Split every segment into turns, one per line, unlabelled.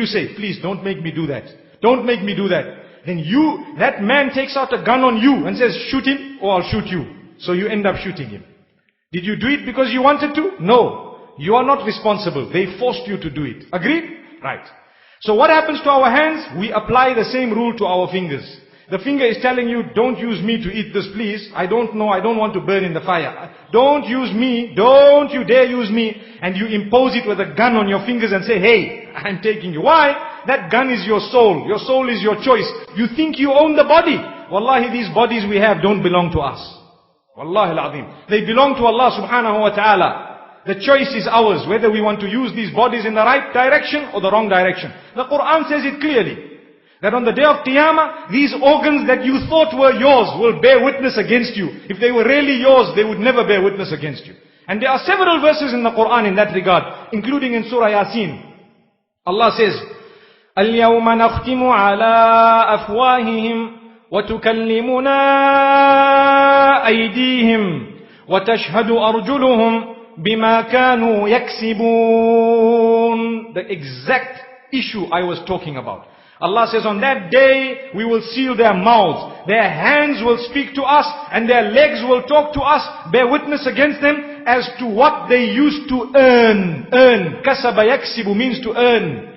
you say, please don't make me do that. Don't make me do that. Then that man takes out a gun on you and says, shoot him or I'll shoot you. So you end up shooting him. Did you do it because you wanted to? No. You are not responsible. They forced you to do it. Agreed? Right. So what happens to our hands? We apply the same rule to our fingers. The finger is telling you, don't use me to eat this, please. I don't know, I don't want to burn in the fire. Don't use me, don't you dare use me. And you impose it with a gun on your fingers and say, hey, I'm taking you. Why? That gun is your soul. Your soul is your choice. You think you own the body. Wallahi, these bodies we have don't belong to us. Wallahi al-azim. They belong to Allah subhanahu wa ta'ala. The choice is ours, whether we want to use these bodies in the right direction or the wrong direction. The Quran says it clearly. That on the day of Qiyamah, these organs that you thought were yours will bear witness against you. If they were really yours, they would never bear witness against you. And there are several verses in the Quran in that regard, including in Surah Yasin. Allah says, الْيَوْمَ نَخْتِمُ عَلَىٰ أَفْوَاهِهِمْ وَتُكَلِّمُنَا أَيْدِيهِمْ وَتَشْهَدُ أَرْجُلُهُمْ بِمَا كَانُوا يَكْسِبُونَ. The exact issue I was talking about. Allah says, on that day, we will seal their mouths. Their hands will speak to us, and their legs will talk to us, bear witness against them as to what they used to earn. Earn. Kasaba yaksibu means to earn.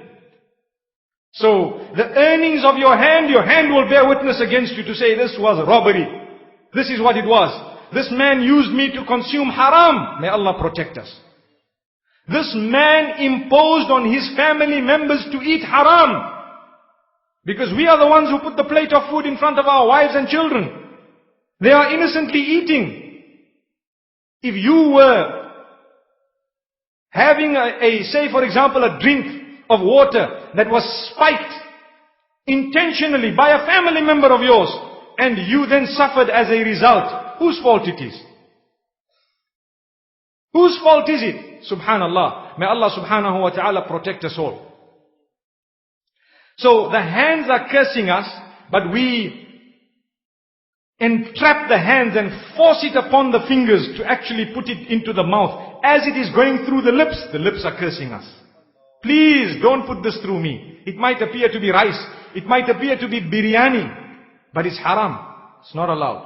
So, the earnings of your hand will bear witness against you to say, this was robbery. This is what it was. This man used me to consume haram. May Allah protect us. This man imposed on his family members to eat haram. Because we are the ones who put the plate of food in front of our wives and children. They are innocently eating. If you were having say for example, a drink of water that was spiked intentionally by a family member of yours, and you then suffered as a result, whose fault it is? Whose fault is it? Subhanallah. May Allah subhanahu wa ta'ala protect us all. So the hands are cursing us, but we entrap the hands and force it upon the fingers to actually put it into the mouth. As it is going through the lips are cursing us. Please don't put this through me. It might appear to be rice. It might appear to be biryani, but it's haram. It's not allowed.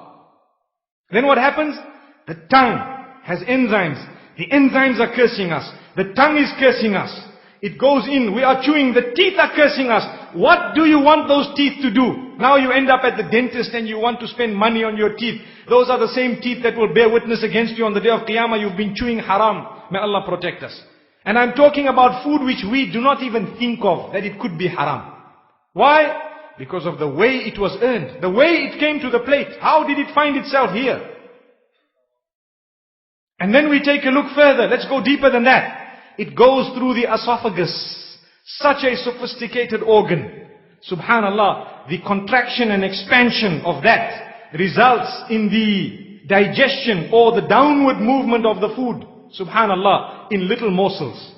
Then what happens? The tongue has enzymes. The enzymes are cursing us. The tongue is cursing us. It goes in, we are chewing, the teeth are cursing us. What do you want those teeth to do? Now you end up at the dentist and you want to spend money on your teeth. Those are the same teeth that will bear witness against you on the day of Qiyamah. You've been chewing haram. May Allah protect us. And I'm talking about food which we do not even think of that it could be haram. Why? Because of the way it was earned. The way it came to the plate. How did it find itself here? And then we take a look further. Let's go deeper than that. It goes through the esophagus. Such a sophisticated organ. Subhanallah, the contraction and expansion of that results in the digestion or the downward movement of the food. Subhanallah, in little morsels.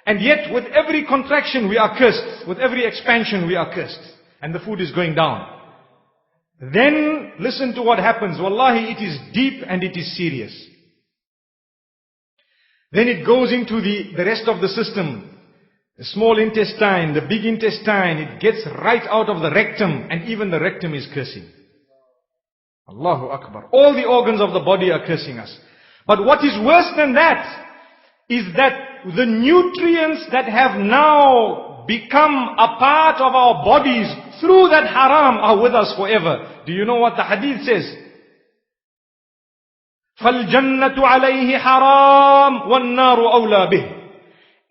And yet with every contraction we are cursed. With every expansion we are cursed. And the food is going down. Then listen to what happens. Wallahi, it is deep and it is serious. Then it goes into the rest of the system. The small intestine, the big intestine, it gets right out of the rectum, and even the rectum is cursing. Allahu Akbar. All the organs of the body are cursing us. But what is worse than that is that the nutrients that have now become a part of our bodies through that haram are with us forever. Do you know what the hadith says? فَالْجَنَّةُ عَلَيْهِ حَرَامٌ وَالنَّارُ أَوْلَى بِهِ.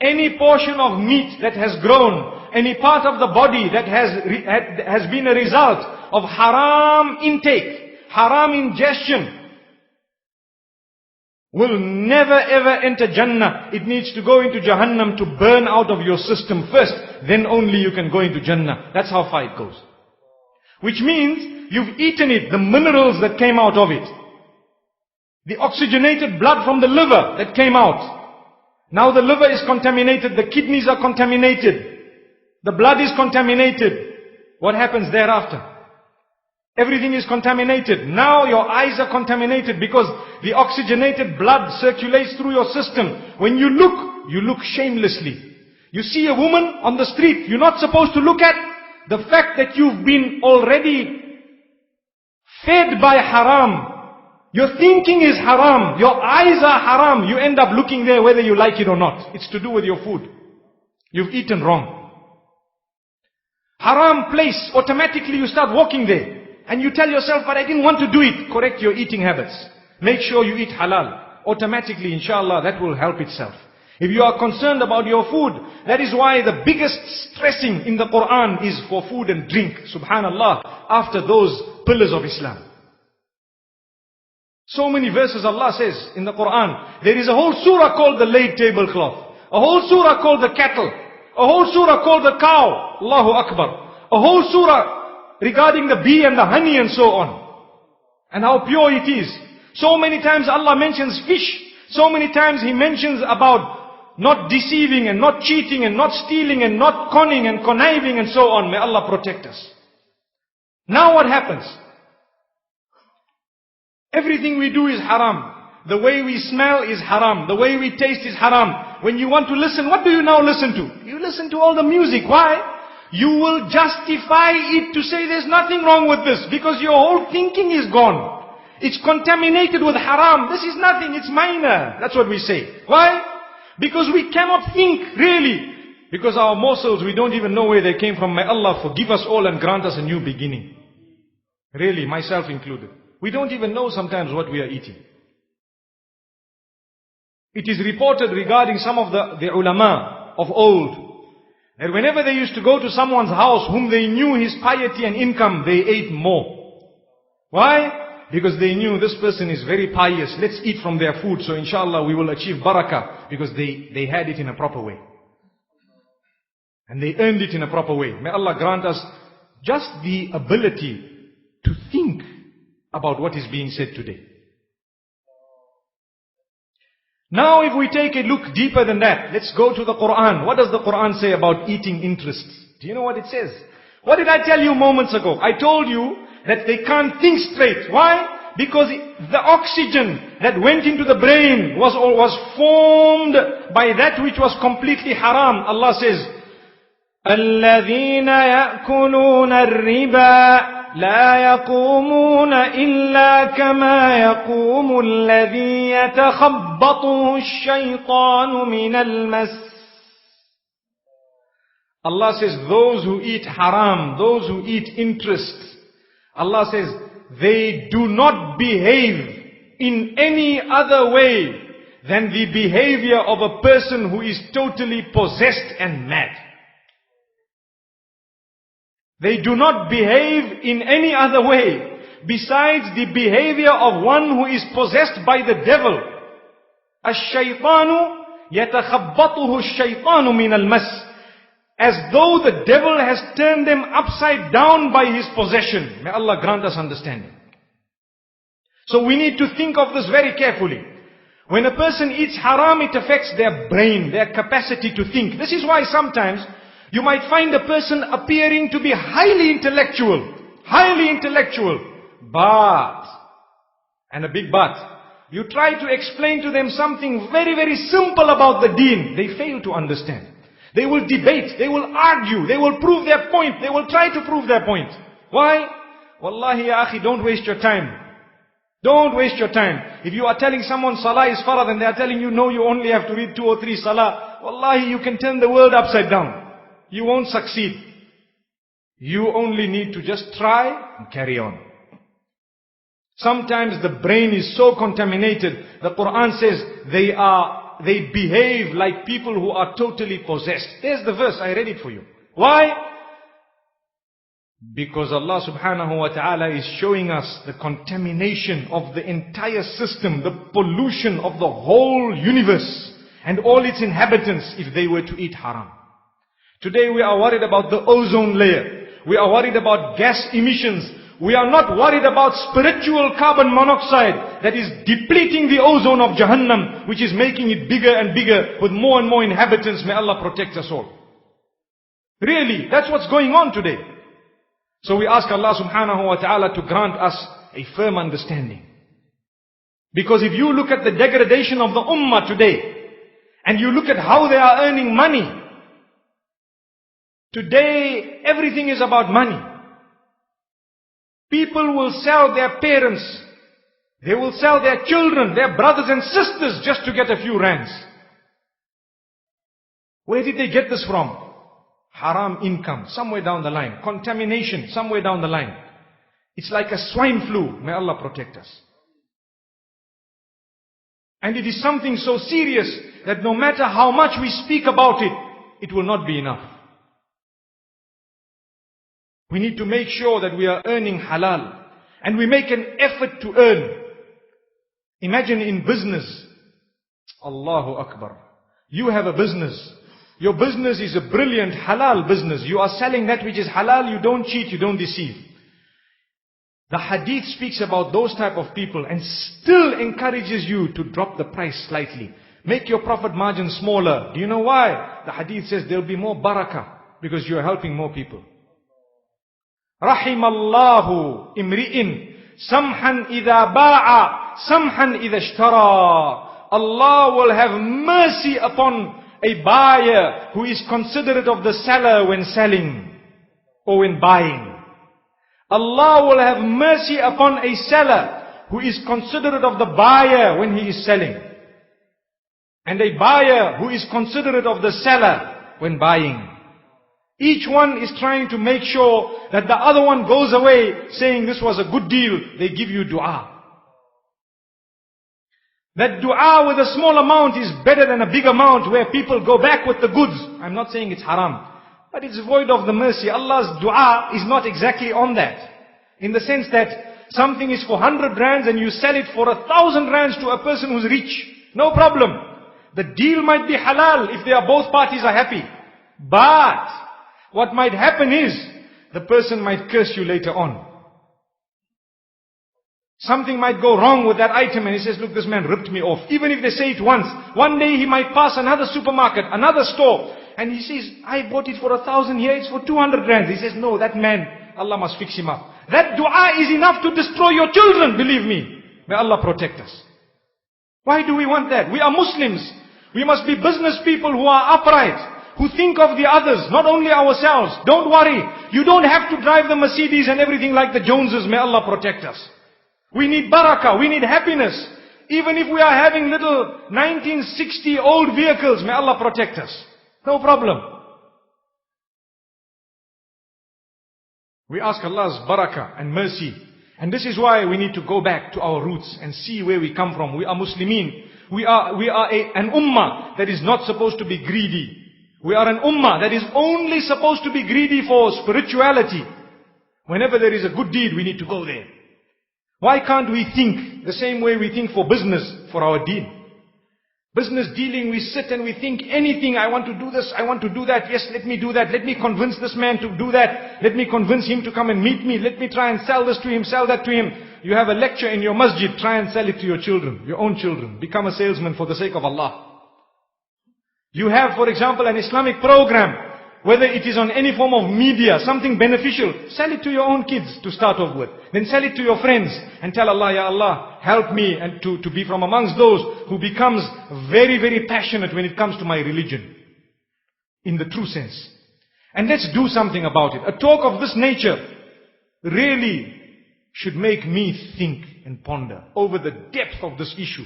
Any portion of meat that has grown, any part of the body that has been a result of haram intake, haram ingestion, will never ever enter Jannah. It needs to go into Jahannam to burn out of your system first. Then only you can go into Jannah. That's how far it goes. Which means you've eaten it, the minerals that came out of it. The oxygenated blood from the liver that came out. Now the liver is contaminated, the kidneys are contaminated, the blood is contaminated. What happens thereafter? Everything is contaminated. Now your eyes are contaminated because the oxygenated blood circulates through your system. When you look shamelessly. You see a woman on the street, you're not supposed to look at the fact that you've been already fed by haram. Your thinking is haram. Your eyes are haram. You end up looking there whether you like it or not. It's to do with your food. You've eaten wrong. Haram place, automatically you start walking there. And you tell yourself, but I didn't want to do it. Correct your eating habits. Make sure you eat halal. Automatically, inshallah, that will help itself. If you are concerned about your food, that is why the biggest stressing in the Quran is for food and drink. Subhanallah, after those pillars of Islam. So many verses Allah says in the Quran. There is a whole surah called the laid tablecloth. A whole surah called the cattle. A whole surah called the cow. Allahu Akbar. A whole surah regarding the bee and the honey and so on. And how pure it is. So many times Allah mentions fish. So many times He mentions about not deceiving and not cheating and not stealing and not conning and conniving and so on. May Allah protect us. Now what happens? Everything we do is haram. The way we smell is haram. The way we taste is haram. When you want to listen, what do you now listen to? You listen to all the music. Why? You will justify it to say there's nothing wrong with this because your whole thinking is gone. It's contaminated with haram. This is nothing, it's minor. That's what we say. Why? Because we cannot think really. Because our morsels, we don't even know where they came from. May Allah forgive us all and grant us a new beginning. Really, myself included. We don't even know sometimes what we are eating. It is reported regarding some of the ulama of old, that whenever they used to go to someone's house whom they knew his piety and income, they ate more. Why? Because they knew this person is very pious. Let's eat from their food, so inshallah we will achieve barakah. Because they had it in a proper way. And they earned it in a proper way. May Allah grant us just the ability to think about what is being said today. Now if we take a look deeper than that, let's go to the Quran. What does the Quran say about eating interests? Do you know what it says? What did I tell you moments ago? I told you that they can't think straight. Why? Because the oxygen that went into the brain was formed by that which was completely haram. Allah says, الَّذِينَ يَأْكُلُونَ الرِّبَا لا يقومون إلا كما يقوم الذي يتخبطه الشيطان من المس. Allah says those who eat haram, those who eat interest, Allah says they do not behave in any other way than the behavior of a person who is totally possessed and mad. They do not behave in any other way besides the behavior of one who is possessed by the devil. الشيطان يتخبطه الشيطان من المس. As though the devil has turned them upside down by his possession. May Allah grant us understanding. So we need to think of this very carefully. When a person eats haram, it affects their brain, their capacity to think. This is why sometimes you might find a person appearing to be highly intellectual, but, and a big but, you try to explain to them something very, very simple about the deen, they fail to understand. They will debate, they will argue, they will prove their point, they will try to prove their point. Why? Wallahi ya akhi, don't waste your time. Don't waste your time. If you are telling someone salah is farad and they are telling you no, you only have to read 2 or 3 salah, wallahi you can turn the world upside down. You won't succeed. You only need to just try and carry on. Sometimes the brain is so contaminated. The Quran says they behave like people who are totally possessed. There's the verse, I read it for you. Why? Because Allah subhanahu wa ta'ala is showing us the contamination of the entire system, the pollution of the whole universe and all its inhabitants if they were to eat haram. Today we are worried about the ozone layer. We are worried about gas emissions. We are not worried about spiritual carbon monoxide that is depleting the ozone of Jahannam, which is making it bigger and bigger with more and more inhabitants. May Allah protect us all. Really, that's what's going on today. So we ask Allah subhanahu wa ta'ala to grant us a firm understanding. Because if you look at the degradation of the ummah today, and you look at how they are earning money, Today, everything is about money. People will sell their parents. They will sell their children, their brothers and sisters just to get a few rands. Where did they get this from? Haram income, somewhere down the line. Contamination, somewhere down the line. It's like a swine flu. May Allah protect us. And it is something so serious that no matter how much we speak about it, it will not be enough. We need to make sure that we are earning halal. And we make an effort to earn. Imagine in business. Allahu Akbar. You have a business. Your business is a brilliant halal business. You are selling that which is halal. You don't cheat. You don't deceive. The hadith speaks about those type of people and still encourages you to drop the price slightly. Make your profit margin smaller. Do you know why? The hadith says there will be more barakah because you are helping more people. Rahimallahu imri'in samhan idha ba'a samhan idha ishtara. Allah will have mercy upon a buyer who is considerate of the seller when selling or when buying. Allah will have mercy upon a seller who is considerate of the buyer when he is selling. And a buyer who is considerate of the seller when buying. Each one is trying to make sure that the other one goes away saying this was a good deal. They give you dua. That dua with a small amount is better than a big amount where people go back with the goods. I'm not saying it's haram. But it's void of the mercy. Allah's dua is not exactly on that. In the sense that something is for 100 rands and you sell it for 1,000 rands to a person who's rich. No problem. The deal might be halal if they are both parties are happy. But what might happen is the person might curse you later on. Something might go wrong with that item and he says, look, this man ripped me off. Even if they say it once, one day he might pass another supermarket, another store. And he says, I bought it for 1,000, here it's for 200 rands. He says, no, that man, Allah must fix him up. That dua is enough to destroy your children, believe me. May Allah protect us. Why do we want that? We are Muslims. We must be business people who are upright, who think of the others, not only ourselves. Don't worry. You don't have to drive the Mercedes and everything like the Joneses. May Allah protect us. We need barakah. We need happiness. Even if we are having little 1960 old vehicles, may Allah protect us. No problem. We ask Allah's barakah and mercy. And this is why we need to go back to our roots and see where we come from. We are Muslimin. We are an ummah that is not supposed to be greedy. We are an ummah that is only supposed to be greedy for spirituality. Whenever there is a good deed, we need to go there. Why can't we think the same way we think for business, for our deen? Business dealing, we sit and we think anything. I want to do this, I want to do that. Yes, let me do that. Let me convince this man to do that. Let me convince him to come and meet me. Let me try and sell this to him, sell that to him. You have a lecture in your masjid. Try and sell it to your children, your own children. Become a salesman for the sake of Allah. You have, for example, an Islamic program. Whether it is on any form of media, something beneficial, sell it to your own kids to start off with. Then sell it to your friends and tell Allah, Ya Allah, help me and to be from amongst those who becomes very, very passionate when it comes to my religion. In the true sense. And let's do something about it. A talk of this nature really should make me think and ponder over the depth of this issue.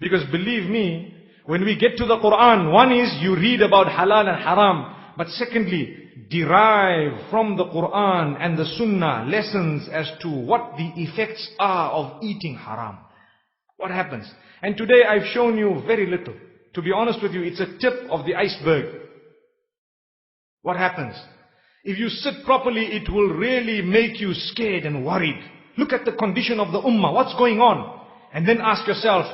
Because believe me, when we get to the Quran, one is you read about halal and haram. But secondly, derive from the Quran and the Sunnah lessons as to what the effects are of eating haram. What happens? And today I've shown you very little. To be honest with you, it's a tip of the iceberg. What happens? If you sit properly, it will really make you scared and worried. Look at the condition of the ummah. What's going on? And then ask yourself,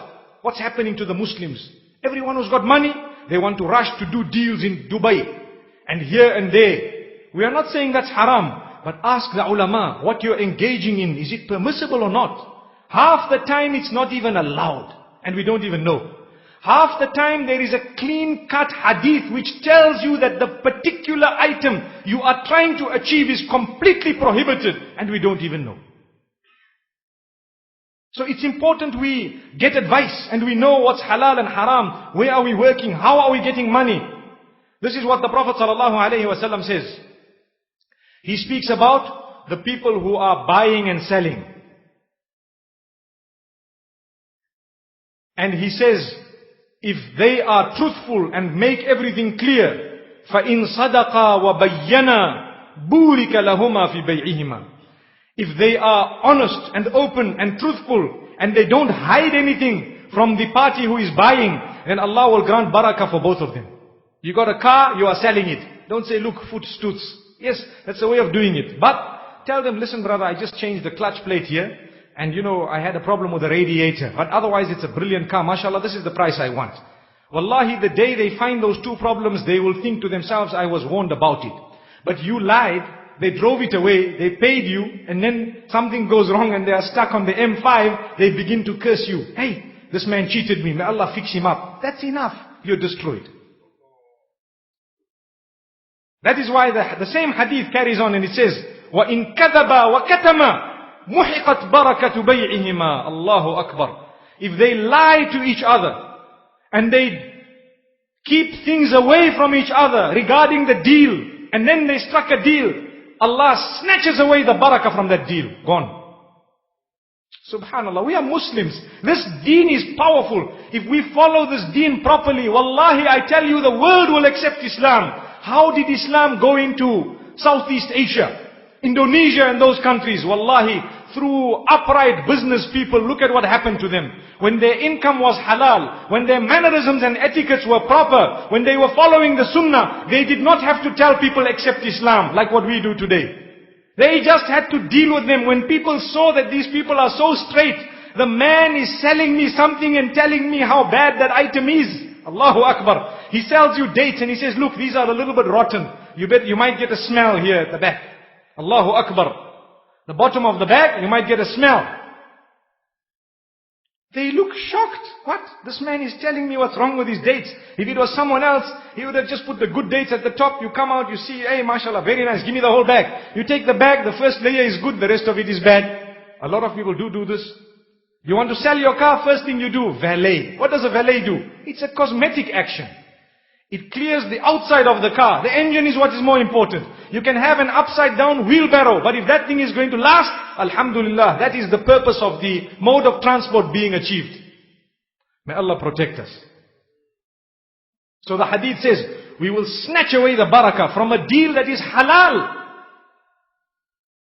what's happening to the Muslims? Everyone who's got money, they want to rush to do deals in Dubai. And here and there. We are not saying that's haram. But ask the ulama, what you're engaging in, is it permissible or not? Half the time it's not even allowed. And we don't even know. Half the time there is a clean-cut hadith which tells you that the particular item you are trying to achieve is completely prohibited. And we don't even know. So it's important we get advice and we know what's halal and haram. Where are we working? How are we getting money? This is what the Prophet ﷺ says. He speaks about the people who are buying and selling. And he says, if they are truthful and make everything clear, فَإِن صَدَقَا وَبَيَّنَا بُورِكَ لَهُمَا فِي بَيْعِهِمَا. If they are honest and open and truthful, and they don't hide anything from the party who is buying, then Allah will grant barakah for both of them. You got a car, you are selling it. Don't say, look, foot stoots. Yes, that's the way of doing it. But tell them, listen brother, I just changed the clutch plate here. And I had a problem with the radiator. But otherwise it's a brilliant car. MashaAllah, this is the price I want. Wallahi, the day they find those two problems, they will think to themselves, I was warned about it. But you lied, they drove it away, they paid you, and then something goes wrong and they are stuck on the M5, they begin to curse you. Hey, this man cheated me, may Allah fix him up. That's enough, you're destroyed. That is why the same hadith carries on and it says, وَإِن كَذَبَا وَكَتَمَا مُحِقَتْ بَرَكَةُ بَيْعِهِمَا. Allahu Akbar. If they lie to each other, and they keep things away from each other regarding the deal, and then they struck a deal, Allah snatches away the barakah from that deal. Gone. Subhanallah, we are Muslims. This deen is powerful. If we follow this deen properly, wallahi, I tell you, the world will accept Islam. How did Islam go into Southeast Asia, Indonesia and those countries? Wallahi, through upright business people. Look at what happened to them. When their income was halal, when their mannerisms and etiquettes were proper, when they were following the sunnah, they did not have to tell people accept Islam like what we do today. They just had to deal with them. When people saw that these people are so straight, the man is selling me something and telling me how bad that item is. Allahu Akbar. He sells you dates and he says, look, these are a little bit rotten. You might get a smell here at the back. Allahu Akbar. The bottom of the bag, you might get a smell. They look shocked. What? This man is telling me what's wrong with his dates. If it was someone else, he would have just put the good dates at the top. You come out, you see, hey, mashallah, very nice, give me the whole bag. You take the bag, the first layer is good, the rest of it is bad. A lot of people do this. You want to sell your car, first thing you do, valet. What does a valet do? It's a cosmetic action. It clears the outside of the car. The engine is what is more important. You can have an upside down wheelbarrow, but if that thing is going to last, alhamdulillah, that is the purpose of the mode of transport being achieved. May Allah protect us. So the hadith says, we will snatch away the barakah from a deal that is halal.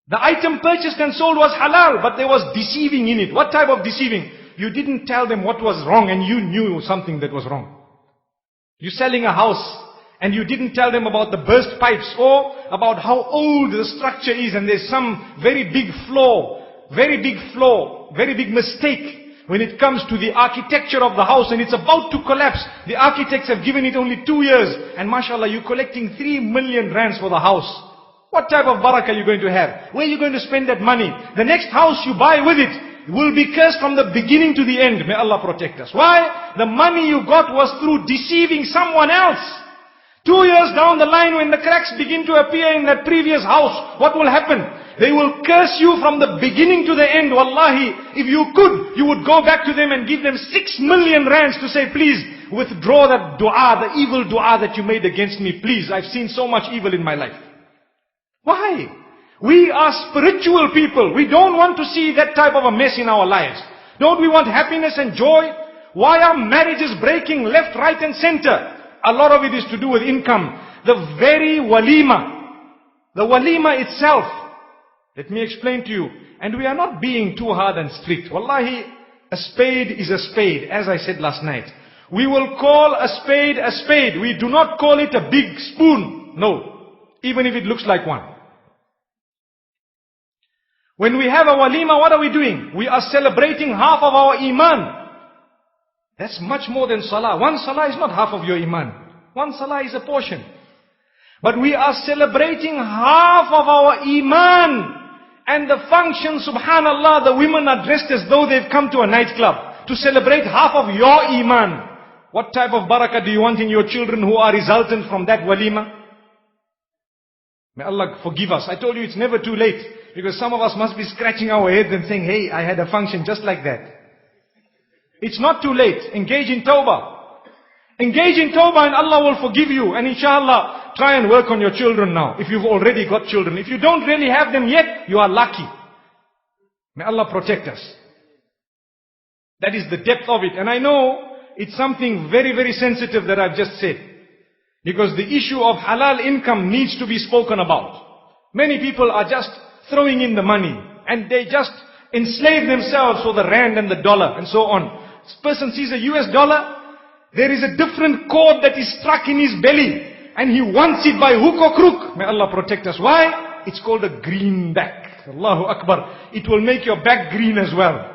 The item purchased and sold was halal, but there was deceiving in it. What type of deceiving? You didn't tell them what was wrong and you knew something that was wrong. You're selling a house and you didn't tell them about the burst pipes or about how old the structure is and there's some very big mistake when it comes to the architecture of the house and it's about to collapse. The architects have given it only 2 years and mashallah, you're collecting 3 million rands for the house. What type of barakah are you going to have? Where are you going to spend that money? The next house you buy with it will be cursed from the beginning to the end. May Allah protect us. Why? The money you got was through deceiving someone else. 2 years down the line when the cracks begin to appear in that previous house, what will happen? They will curse you from the beginning to the end. Wallahi, if you could, you would go back to them and give them 6 million rands to say, please, withdraw that dua, the evil dua that you made against me. Please, I've seen so much evil in my life. Why? We are spiritual people. We don't want to see that type of a mess in our lives. Don't we want happiness and joy? Why are marriages breaking left, right and center? A lot of it is to do with income. The very walima itself. Let me explain to you. And we are not being too hard and strict. Wallahi, a spade is a spade, as I said last night. We will call a spade a spade. We do not call it a big spoon. No. Even if it looks like one. When we have a walima, what are we doing? We are celebrating half of our iman. That's much more than salah. One salah is not half of your iman. One salah is a portion. But we are celebrating half of our iman. And the function, subhanallah, the women are dressed as though they've come to a nightclub to celebrate half of your iman. What type of barakah do you want in your children who are resultant from that walima? May Allah forgive us. I told you it's never too late. Because some of us must be scratching our heads and saying, hey, I had a function just like that. It's not too late. Engage in tawbah. Engage in tawbah and Allah will forgive you. And inshallah, try and work on your children now. If you've already got children. If you don't really have them yet, you are lucky. May Allah protect us. That is the depth of it. And I know it's something very, very sensitive that I've just said. Because the issue of halal income needs to be spoken about. Many people are just throwing in the money. And they just enslave themselves for the rand and the dollar and so on. This person sees a US dollar. There is a different chord that is struck in his belly. And he wants it by hook or crook. May Allah protect us. Why? It's called a greenback. Allahu Akbar. It will make your back green as well.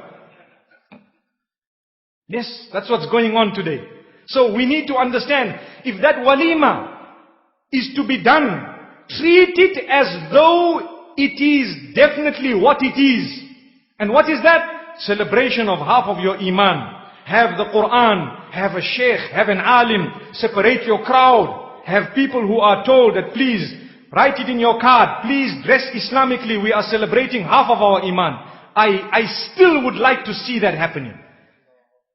Yes, that's what's going on today. So we need to understand, if that walima is to be done, treat it as though it is definitely what it is. And what is that? Celebration of half of your iman. Have the Quran, have a sheikh, have an alim, separate your crowd. Have people who are told that please, write it in your card, please dress Islamically, we are celebrating half of our iman. I still would like to see that happening.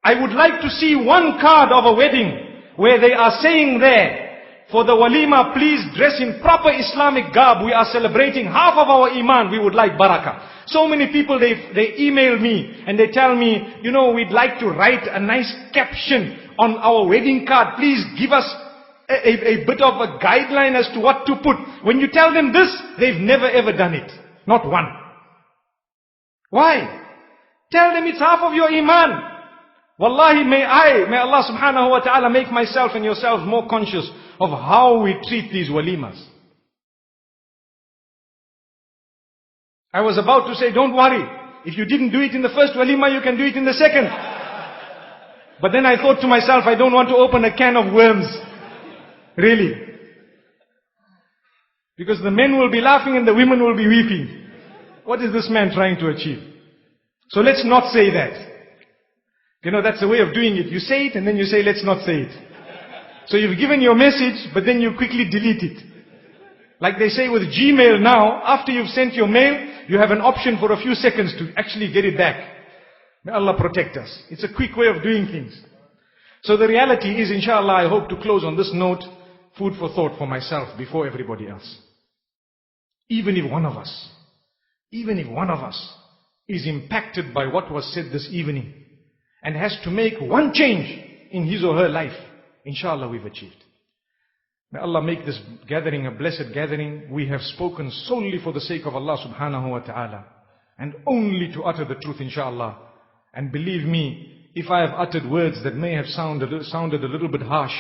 I would like to see one card of a wedding where they are saying there, for the walima, please dress in proper Islamic garb. We are celebrating half of our iman. We would like barakah. So many people, they email me and they tell me, you know, we'd like to write a nice caption on our wedding card. Please give us a bit of a guideline as to what to put. When you tell them this, they've never ever done it. Not one. Why? Tell them it's half of your iman. Wallahi, may Allah subhanahu wa ta'ala make myself and yourselves more conscious of how we treat these walimas. I was about to say, don't worry. If you didn't do it in the first walima, you can do it in the second. But then I thought to myself, I don't want to open a can of worms. Really. Because the men will be laughing and the women will be weeping. What is this man trying to achieve? So let's not say that. You know, that's the way of doing it. You say it and then you say, let's not say it. So you've given your message, but then you quickly delete it. Like they say with Gmail now, after you've sent your mail, you have an option for a few seconds to actually get it back. May Allah protect us. It's a quick way of doing things. So the reality is, inshallah, I hope to close on this note, food for thought for myself before everybody else. Even if one of us is impacted by what was said this evening, and has to make one change in his or her life, inshallah we've achieved. May Allah make this gathering a blessed gathering. We have spoken solely for the sake of Allah subhanahu wa ta'ala. And only to utter the truth, inshallah. And believe me, if I have uttered words that may have sounded a little bit harsh,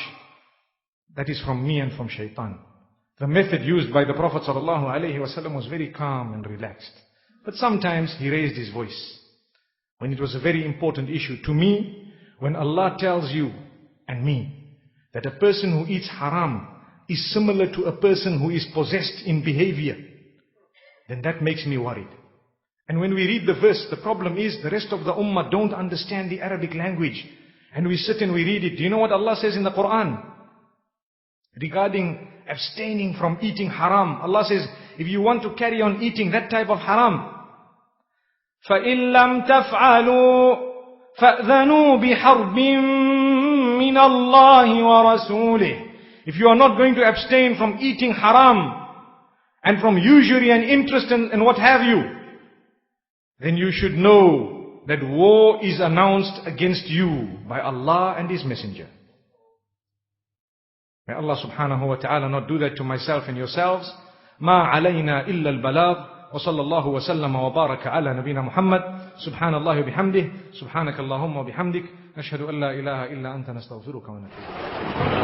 that is from me and from shaitan. The method used by the Prophet sallallahu alaihi wasallam was very calm and relaxed. But sometimes he raised his voice. When it was a very important issue to me, when Allah tells you and me that a person who eats haram is similar to a person who is possessed in behavior, then that makes me worried. And when we read the verse, the problem is the rest of the ummah don't understand the Arabic language. And we sit and we read it. Do you know what Allah says in the Quran? Regarding abstaining from eating haram. Allah says, if you want to carry on eating that type of haram, فَإِن لَمْ تَفْعَلُوا فَأْذَنُوا بِحَرْبٍ مِّنَ اللَّهِ وَرَسُولِهِ. If you are not going to abstain from eating haram and from usury and interest and what have you, then you should know that war is announced against you by Allah and His Messenger. May Allah subhanahu wa ta'ala not do that to myself and yourselves. مَا عَلَيْنَا إِلَّا الْبَلَاغُ وصلى الله وسلم وبارك على نبينا محمد سبحان الله وبحمده سبحانك اللهم وبحمدك نشهد أن لا إله إلا أنت نستغفرك ونتوب إليك.